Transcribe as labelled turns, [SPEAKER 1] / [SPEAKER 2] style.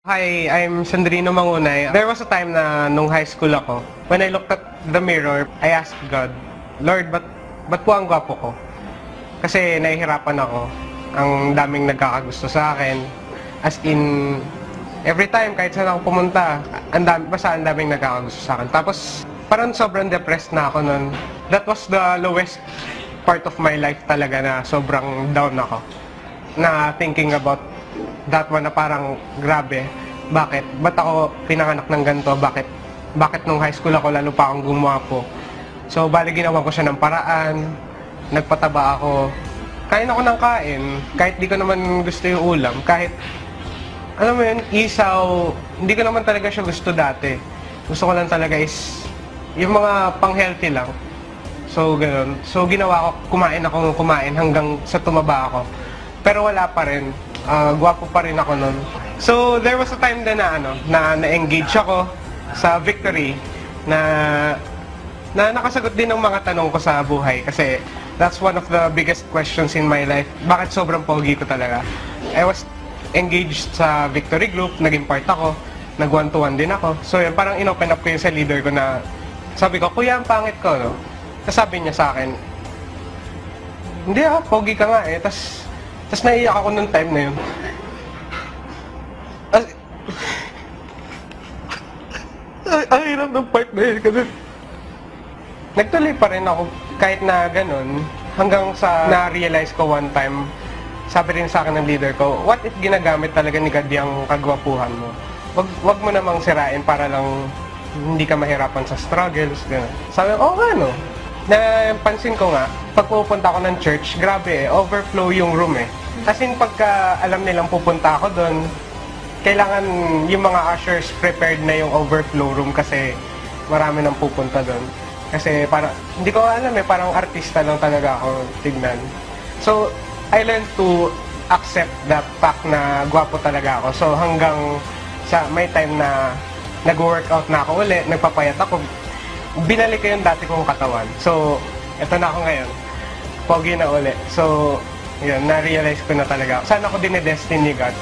[SPEAKER 1] Hi, I'm Sandrino Mangunay. There was a time na nung high school ako, when I looked at the mirror, I asked God, Lord, ba't po ang gwapo ko? Kasi nahihirapan ako. Ang daming nagkakagusto sa akin. As in, every time, kahit saan ako pumunta, basta ang daming nagkakagusto sa akin. Tapos, parang sobrang depressed na ako nun. That was the lowest part of my life talaga na sobrang down ako. Na thinking about that one na parang grabe. Bakit? Ba't ako pinanganak ng ganito? Bakit nung high school ako lalo pa akong gumwapo? So, bali ginawa ko siya ng paraan. Nagpataba ako. Kain ako ng kain. Kahit di ko naman gusto yung ulam. Kahit, alam mo yun, isaw. Hindi ko naman talaga siya gusto dati. Gusto ko lang talaga is yung mga pang-healthy lang. So, ganun. So, ginawa ko, kumain hanggang sa tumaba ako. Pero wala pa rin. Gwapo pa rin ako nun. So, there was a time din na na-engage ako sa Victory na nakasagot din ng mga tanong ko sa buhay kasi that's one of the biggest questions in my life. Bakit sobrang pogi ko talaga? I was engaged sa Victory Group, naging part ako, nag one-to-one din ako. So, yun, parang in-open up ko yun sa leader ko na sabi ko, kuya, ang pangit ko, no? Sabi niya sa akin, hindi pogi ka nga eh. Tapos naiiyak ako nung time na yun. Ang hirap ng part na yun kasi nagtuloy pa rin ako kahit na ganun hanggang sa na-realize ko one time, sabi rin sa akin ng leader ko, what if ginagamit talaga ni God yung kagwapuhan mo? Wag mo namang sirain para lang hindi ka mahirapan sa struggles, gano'n. Sabi ko, nga no. Napansin ko nga, pag pupunta ako ng church, grabe overflow yung room eh. As in, pagka alam nilang pupunta ako doon, kailangan yung mga ushers prepared na yung overflow room kasi marami nang pupunta doon. Kasi parang, hindi ko alam eh, parang artista lang talaga ako tignan. So, I learned to accept that fact na gwapo talaga ako. So, hanggang sa may time na nag-workout na ako ulit, nagpapayat ako, binalik ko yung dati kong katawan. So, eto na ako ngayon. Pogi na uli. So, yun, na-realize ko na talaga. Saan ako dinedestiny ni God?